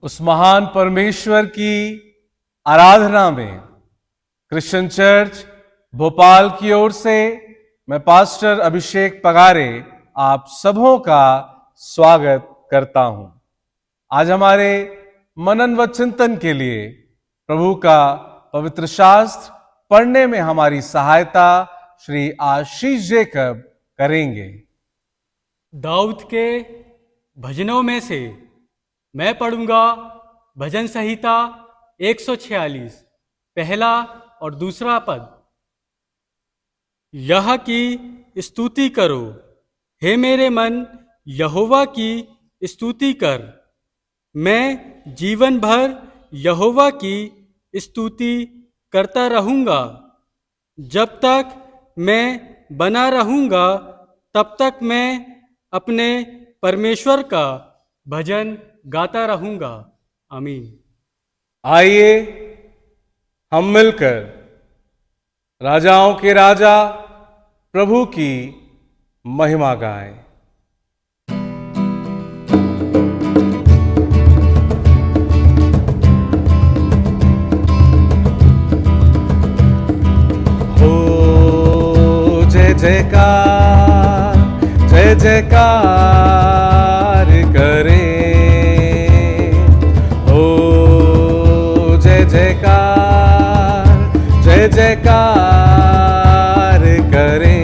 उस महान परमेश्वर की आराधना में क्रिश्चियन चर्च भोपाल की ओर से मैं पास्टर अभिषेक पगारे आप सबों का स्वागत करता हूं। आज हमारे मनन व चिंतन के लिए प्रभु का पवित्र शास्त्र पढ़ने में हमारी सहायता श्री आशीष जैकब करेंगे। दाऊद के भजनों में से मैं पढ़ूंगा भजन संहिता 146 पहला और दूसरा पद। यह की स्तुति करो, हे मेरे मन, यहोवा की स्तुति कर। मैं जीवन भर यहोवा की स्तुति करता रहूंगा। जब तक मैं बना रहूंगा तब तक मैं अपने परमेश्वर का भजन गाता रहूंगा। आमीन। आइए हम मिलकर राजाओं के राजा प्रभु की महिमा गाएं। हो जय जयकार, जय जयकार करे। हो जय जयकार, जय जयकार करे।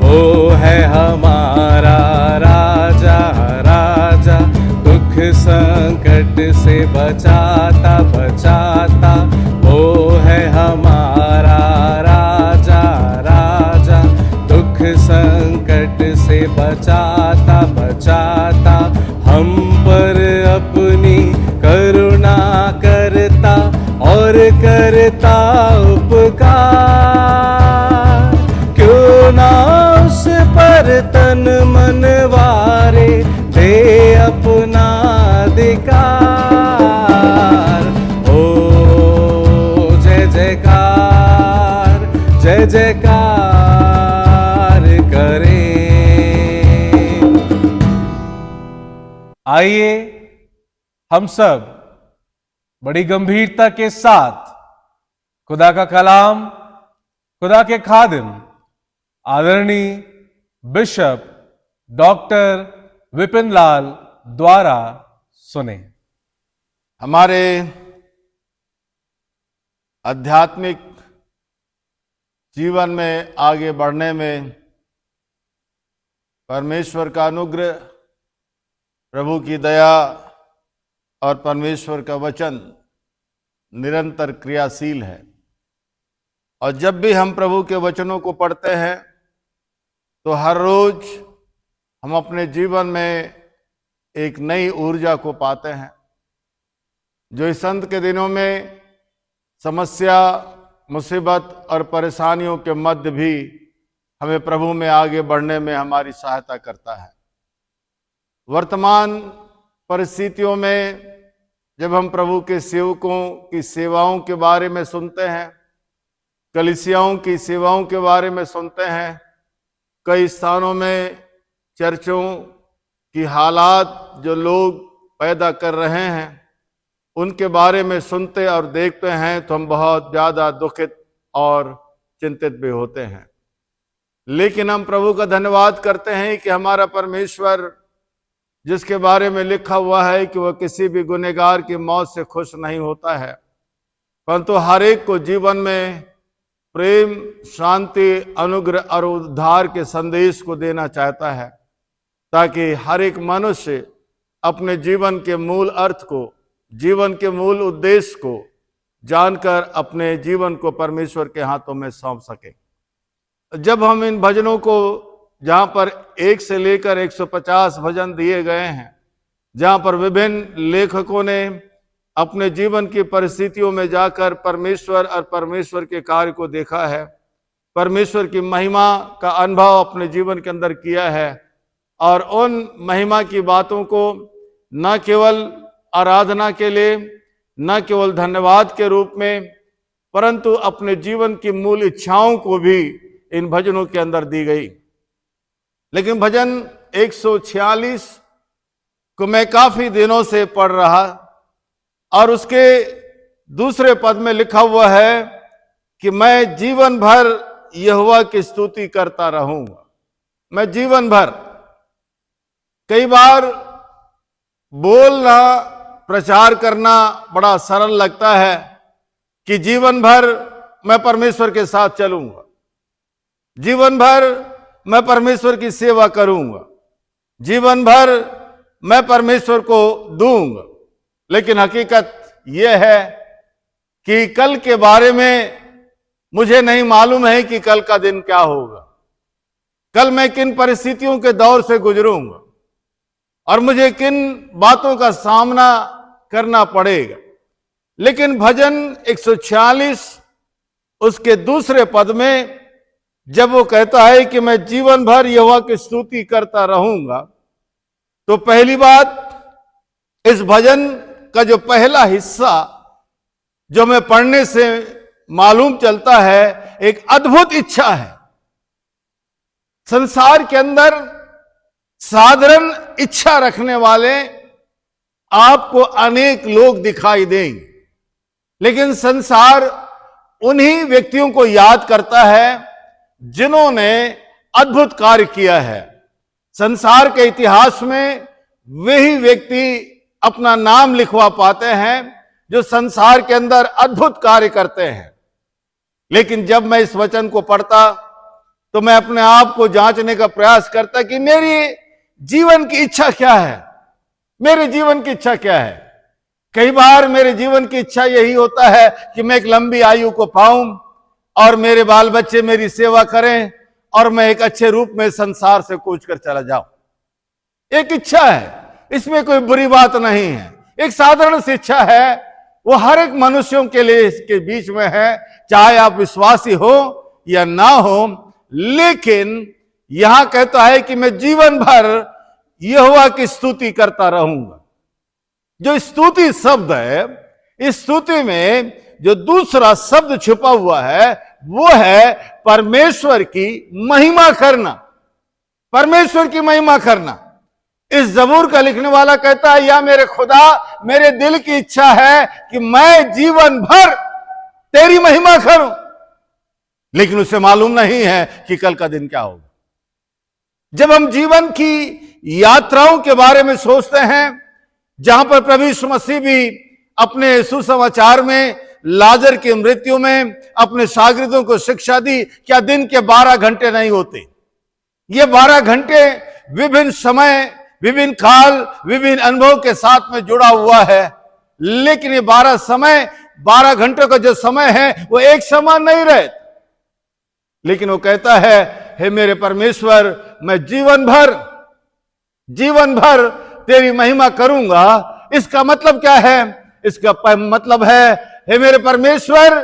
वो है हमारा राजा, राजा दुख संकट से बचाता बचाता। वो है हमारा राजा, राजा दुख संकट से बचाता बचाता। हम पर अपनी करुणा करता और करता उपकार। क्यों ना उस पर तन मन वारे, दे अपना अधिकार। ओ जय जयकार, जय जयकार करे। आइए हम सब बड़ी गंभीरता के साथ खुदा का कलाम, खुदा के खादिम आदरणीय बिशप डॉक्टर विपिन लाल द्वारा सुने। हमारे आध्यात्मिक जीवन में आगे बढ़ने में परमेश्वर का अनुग्रह, प्रभु की दया और परमेश्वर का वचन निरंतर क्रियाशील है। और जब भी हम प्रभु के वचनों को पढ़ते हैं तो हर रोज हम अपने जीवन में एक नई ऊर्जा को पाते हैं, जो इस अंत के दिनों में समस्या, मुसीबत और परेशानियों के मध्य भी हमें प्रभु में आगे बढ़ने में हमारी सहायता करता है। वर्तमान परिस्थितियों में जब हम प्रभु के सेवकों की सेवाओं के बारे में सुनते हैं, कलीसियाओं की सेवाओं के बारे में सुनते हैं, कई स्थानों में चर्चों की हालात जो लोग पैदा कर रहे हैं उनके बारे में सुनते और देखते हैं तो हम बहुत ज़्यादा दुखित और चिंतित भी होते हैं। लेकिन हम प्रभु का धन्यवाद करते हैं कि हमारा परमेश्वर, जिसके बारे में लिखा हुआ है कि वह किसी भी गुनहगार की मौत से खुश नहीं होता है, परंतु हर एक को जीवन में प्रेम, शांति, अनुग्रह और उद्धार के संदेश को देना चाहता है, ताकि हर एक मनुष्य अपने जीवन के मूल अर्थ को, जीवन के मूल उद्देश्य को जानकर अपने जीवन को परमेश्वर के हाथों में सौंप सके। जब हम इन भजनों को, जहां पर 1 से लेकर 150 भजन दिए गए हैं, जहां पर विभिन्न लेखकों ने अपने जीवन की परिस्थितियों में जाकर परमेश्वर और परमेश्वर के कार्य को देखा है, परमेश्वर की महिमा का अनुभव अपने जीवन के अंदर किया है, और उन महिमा की बातों को न केवल आराधना के लिए, न केवल धन्यवाद के रूप में, परंतु अपने जीवन की मूल इच्छाओं को भी इन भजनों के अंदर दी गई। लेकिन भजन 146 को मैं काफी दिनों से पढ़ रहा, और उसके दूसरे पद में लिखा हुआ है कि मैं जीवन भर यहोवा की स्तुति करता रहूंगा। मैं जीवन भर, कई बार बोलना, प्रचार करना बड़ा सरल लगता है कि जीवन भर मैं परमेश्वर के साथ चलूंगा, जीवन भर मैं परमेश्वर की सेवा करूंगा, जीवन भर मैं परमेश्वर को दूंगा। लेकिन हकीकत यह है कि कल के बारे में मुझे नहीं मालूम है कि कल का दिन क्या होगा, कल मैं किन परिस्थितियों के दौर से गुजरूंगा और मुझे किन बातों का सामना करना पड़ेगा। लेकिन भजन 146 उसके दूसरे पद में जब वो कहता है कि मैं जीवन भर यहोवा की स्तुति करता रहूंगा, तो पहली बात, इस भजन का जो पहला हिस्सा जो मैं पढ़ने से मालूम चलता है, एक अद्भुत इच्छा है। संसार के अंदर साधारण इच्छा रखने वाले आपको अनेक लोग दिखाई देंगे, लेकिन संसार उन्हीं व्यक्तियों को याद करता है जिन्होंने अद्भुत कार्य किया है। संसार के इतिहास में वही व्यक्ति अपना नाम लिखवा पाते हैं जो संसार के अंदर अद्भुत कार्य करते हैं। लेकिन जब मैं इस वचन को पढ़ता तो मैं अपने आप को जांचने का प्रयास करता कि मेरी जीवन की इच्छा क्या है, मेरे जीवन की इच्छा क्या है। कई बार मेरे जीवन की इच्छा यही होता है कि मैं एक लंबी आयु को पाऊं और मेरे बाल बच्चे मेरी सेवा करें और मैं एक अच्छे रूप में संसार से कूच कर चला जाऊं। एक इच्छा है, इसमें कोई बुरी बात नहीं है, एक साधारण सी इच्छा है, वो हर एक मनुष्यों के लिए इसके बीच में है, चाहे आप विश्वासी हो या ना हो। लेकिन यहां कहता है कि मैं जीवन भर यहोवा की स्तुति करता रहूंगा। जो स्तुति शब्द है, इस स्तुति में जो दूसरा शब्द छुपा हुआ है वो है परमेश्वर की महिमा करना, परमेश्वर की महिमा करना। इस जबूर का लिखने वाला कहता है, या मेरे खुदा, मेरे दिल की इच्छा है कि मैं जीवन भर तेरी महिमा करूं। लेकिन उसे मालूम नहीं है कि कल का दिन क्या होगा। जब हम जीवन की यात्राओं के बारे में सोचते हैं, जहां पर प्रभु यीशु मसीह भी अपने सुसमाचार में लाजर की मृत्यु में अपने शागिर्दों को शिक्षा दी, क्या दिन के 12 घंटे नहीं होते? ये 12 घंटे विभिन्न समय, विभिन्न काल, विभिन्न अनुभव के साथ में जुड़ा हुआ है। लेकिन ये 12 घंटों का जो समय है वो एक समान नहीं रहे। लेकिन वो कहता है, हे मेरे परमेश्वर, मैं जीवन भर तेरी महिमा करूंगा। इसका मतलब क्या है? इसका मतलब है, हे मेरे परमेश्वर,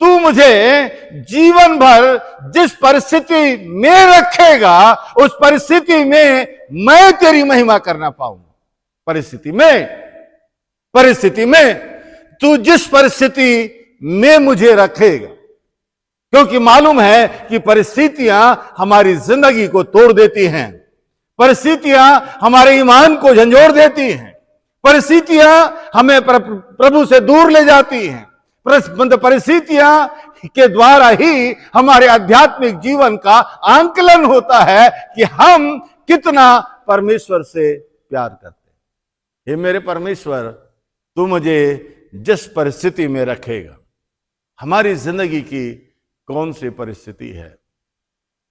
तू मुझे जीवन भर जिस परिस्थिति में रखेगा उस परिस्थिति में मैं तेरी महिमा करना पाऊंगा। परिस्थिति में तू जिस परिस्थिति में मुझे रखेगा, क्योंकि मालूम है कि परिस्थितियां हमारी जिंदगी को तोड़ देती हैं, परिस्थितियां हमारे ईमान को झंझोड़ देती हैं, परिस्थितियां हमें प्रभु से दूर ले जाती हैं। परिस्थितियां के द्वारा ही हमारे आध्यात्मिक जीवन का आंकलन होता है कि हम कितना परमेश्वर से प्यार करते हैं। हे मेरे परमेश्वर, तू मुझे जिस परिस्थिति में रखेगा। हमारी जिंदगी की कौन सी परिस्थिति है?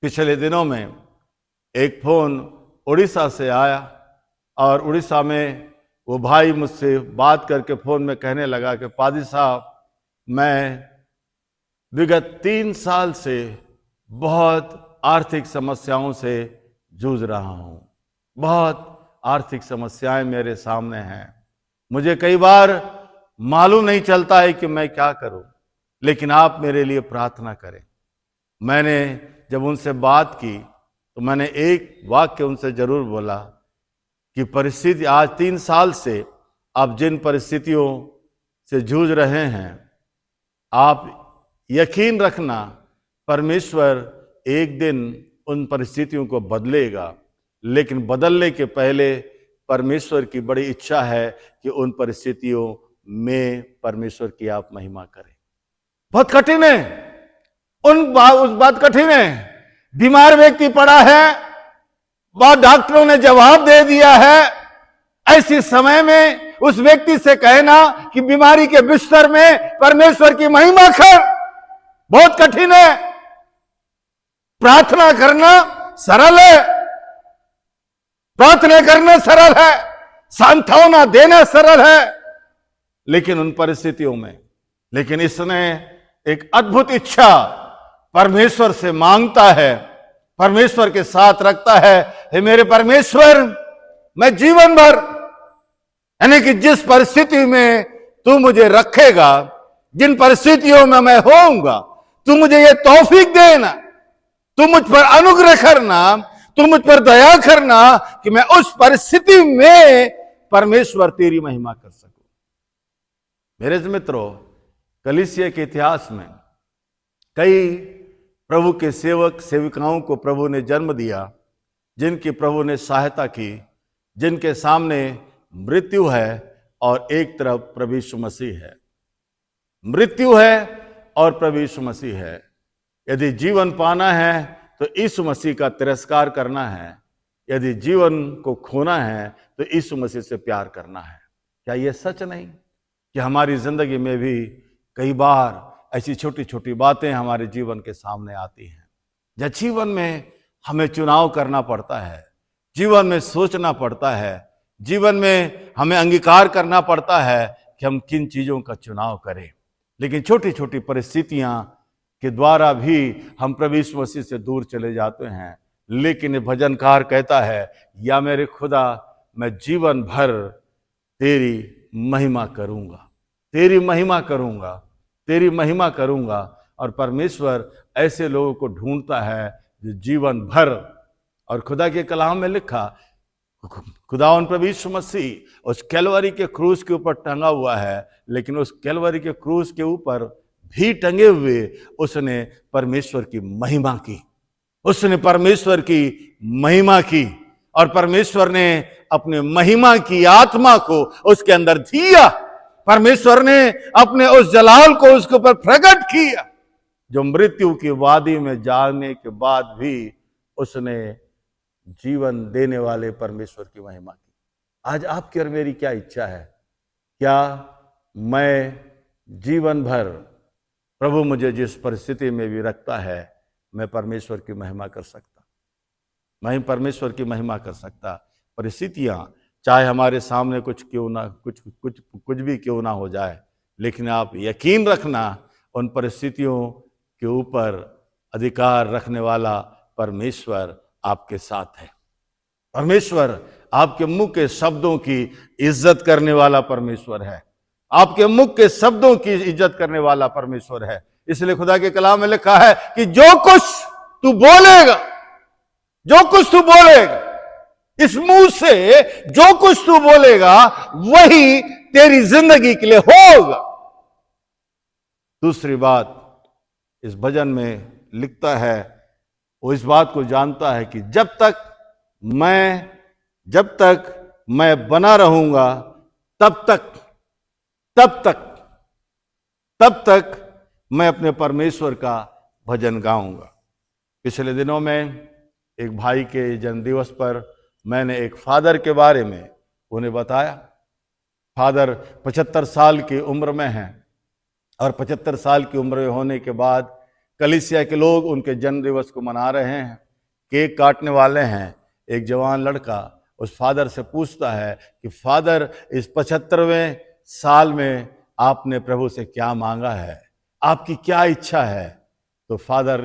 पिछले दिनों में एक फोन उड़ीसा से आया और उड़ीसा में वो भाई मुझसे बात करके फोन में कहने लगा कि पादी साहब, मैं विगत 3 साल से बहुत आर्थिक समस्याओं से जूझ रहा हूं। बहुत आर्थिक समस्याएं मेरे सामने हैं। मुझे कई बार मालूम नहीं चलता है कि मैं क्या करूं, लेकिन आप मेरे लिए प्रार्थना करें। मैंने जब उनसे बात की तो मैंने एक वाक्य उनसे जरूर बोला कि परिस्थिति, आज 3 साल से आप जिन परिस्थितियों से जूझ रहे हैं, आप यकीन रखना परमेश्वर एक दिन उन परिस्थितियों को बदलेगा। लेकिन बदलने के पहले परमेश्वर की बड़ी इच्छा है कि उन परिस्थितियों में परमेश्वर की आप महिमा करें। बहुत कठिन है, उस बात कठिन है। बीमार व्यक्ति पड़ा है, बहुत डॉक्टरों ने जवाब दे दिया है, ऐसे समय में उस व्यक्ति से कहना कि बीमारी के बिस्तर में परमेश्वर की महिमा कर, बहुत कठिन है। प्रार्थना करना सरल है, प्रार्थना करना सरल है, सांत्वना देना सरल है, लेकिन उन परिस्थितियों में, लेकिन इसने एक अद्भुत इच्छा परमेश्वर से मांगता है, परमेश्वर के साथ रखता है। हे मेरे परमेश्वर, मैं जीवन भर, यानी कि जिस परिस्थिति में तू मुझे रखेगा, जिन परिस्थितियों में मैं होऊंगा, तू मुझे ये तौफीक देना, तू मुझ पर अनुग्रह करना, तू मुझ पर दया करना कि मैं उस परिस्थिति में परमेश्वर तेरी महिमा कर सकूं। मेरे मित्रों, कलीसिया के इतिहास में कई प्रभु के सेवक सेविकाओं को प्रभु ने जन्म दिया, जिनकी प्रभु ने सहायता की, जिनके सामने मृत्यु है और एक तरफ प्रभु यीशु मसीह है। मृत्यु है और प्रभु यीशु मसीह है। यदि जीवन पाना है तो यीशु मसीह का तिरस्कार करना है, यदि जीवन को खोना है तो यीशु मसीह से प्यार करना है। क्या यह सच नहीं कि हमारी जिंदगी में भी कई बार ऐसी छोटी छोटी बातें हमारे जीवन के सामने आती हैं, जब जीवन में हमें चुनाव करना पड़ता है, जीवन में सोचना पड़ता है, जीवन में हमें अंगीकार करना पड़ता है कि हम किन चीजों का चुनाव करें। लेकिन छोटी छोटी परिस्थितियां के द्वारा भी हम प्रभु यीशु मसीह से दूर चले जाते हैं। लेकिन भजनकार कहता है, या मेरे खुदा, मैं जीवन भर तेरी महिमा करूंगा, तेरी महिमा करूंगा, तेरी महिमा करूंगा। और परमेश्वर ऐसे लोगों को ढूंढता है जो जीवन भर, और खुदा के कलाम में लिखा, खुदावन प्रभु यीशु मसीह उस कैलवरी के क्रूस के ऊपर टंगा हुआ है, लेकिन उस कैलवरी के क्रूस के ऊपर भी टंगे हुए उसने परमेश्वर की महिमा की, उसने परमेश्वर की महिमा की, और परमेश्वर ने अपने महिमा की आत्मा को उसके अंदर दिया। परमेश्वर ने अपने उस जलाल को उसके ऊपर प्रकट किया, जो मृत्यु की वादी में जाने के बाद भी उसने जीवन देने वाले परमेश्वर की महिमा की। आज आपकी और मेरी क्या इच्छा है? क्या मैं जीवन भर, प्रभु मुझे जिस परिस्थिति में भी रखता है, मैं परमेश्वर की महिमा कर सकता, मैं परमेश्वर की महिमा कर सकता। परिस्थितियां चाहे हमारे सामने कुछ क्यों ना, कुछ भी क्यों ना हो जाए, लेकिन आप यकीन रखना, उन परिस्थितियों के ऊपर अधिकार रखने वाला परमेश्वर आपके साथ है। परमेश्वर आपके मुख के शब्दों की इज्जत करने वाला परमेश्वर है, आपके मुख के शब्दों की इज्जत करने वाला परमेश्वर है। इसलिए खुदा के कलाम में लिखा है कि जो कुछ तू बोलेगा, जो कुछ तू बोलेगा, इस मुंह से जो कुछ तू बोलेगा वही तेरी जिंदगी के लिए होगा। दूसरी बात इस भजन में लिखता है, वो इस बात को जानता है कि जब तक मैं बना रहूंगा तब तक मैं अपने परमेश्वर का भजन गाऊंगा। पिछले दिनों में एक भाई के जन्मदिवस पर मैंने एक फादर के बारे में उन्हें बताया। फादर 75 साल की उम्र में हैं, और 75 साल की उम्र होने के बाद कलीसिया के लोग उनके जन्मदिवस को मना रहे हैं, केक काटने वाले हैं। एक जवान लड़का उस फादर से पूछता है कि फादर, इस 75वें साल में आपने प्रभु से क्या मांगा है, आपकी क्या इच्छा है? तो फादर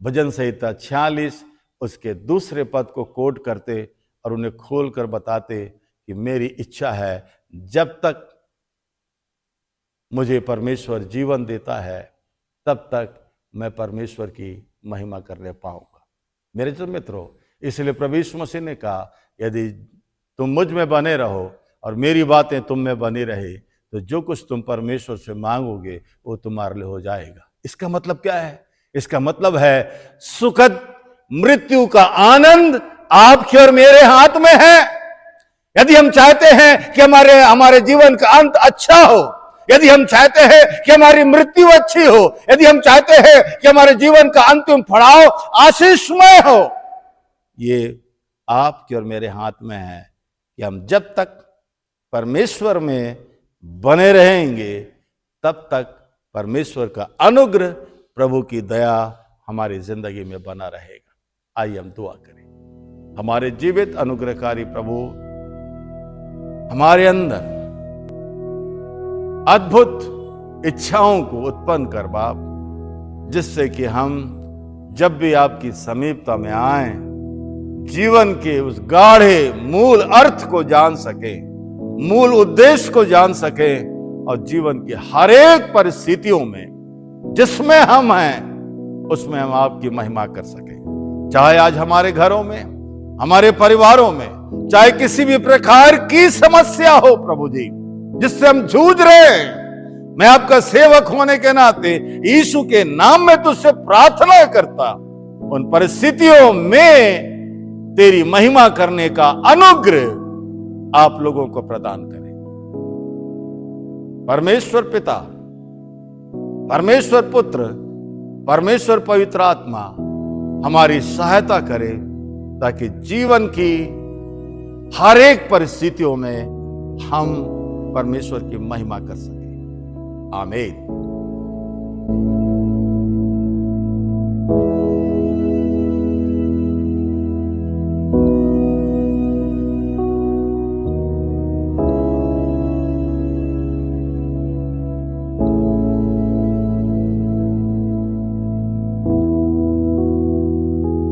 भजन संहिता 46 उसके दूसरे पद को कोट करते और उन्हें खोल कर बताते कि मेरी इच्छा है, जब तक मुझे परमेश्वर जीवन देता है तब तक मैं परमेश्वर की महिमा करने पाऊंगा। मेरे जो मित्रों, इसलिए प्रभु यीशु मसीह ने कहा, यदि तुम मुझ में बने रहो और मेरी बातें तुम में बनी रहे, तो जो कुछ तुम परमेश्वर से मांगोगे वो तुम्हारे लिए हो जाएगा। इसका मतलब क्या है? इसका मतलब है सुखद मृत्यु का आनंद आपके और मेरे हाथ में है। यदि हम चाहते हैं कि हमारे जीवन का अंत अच्छा हो, यदि हम चाहते हैं कि हमारी मृत्यु अच्छी हो, यदि हम चाहते हैं कि हमारे जीवन का अंतिम पड़ाव आशीषमय हो, ये आपके और मेरे हाथ में है कि हम जब तक परमेश्वर में बने रहेंगे तब तक परमेश्वर का अनुग्रह, प्रभु की दया हमारी जिंदगी में बना रहेगा। आइए हम दुआ करें। हमारे जीवित अनुग्रहकारी प्रभु, हमारे अंदर अद्भुत इच्छाओं को उत्पन्न कर बाप, जिससे कि हम जब भी आपकी समीपता में आए जीवन के उस गाढ़े मूल अर्थ को जान सके, मूल उद्देश्य को जान सके और जीवन की हर एक परिस्थितियों में जिसमें हम हैं उसमें हम आपकी महिमा कर सके। चाहे आज हमारे घरों में, हमारे परिवारों में, चाहे किसी भी प्रकार की समस्या हो प्रभु जी जिससे हम जूझ रहे हैं, मैं आपका सेवक होने के नाते यीशु के नाम में तुझसे प्रार्थना करता, उन परिस्थितियों में तेरी महिमा करने का अनुग्रह आप लोगों को प्रदान करें। परमेश्वर पिता, परमेश्वर पुत्र, परमेश्वर पवित्र आत्मा हमारी सहायता करे ताकि जीवन की हर एक परिस्थितियों में हम परमेश्वर की महिमा कर सकें। आमीन।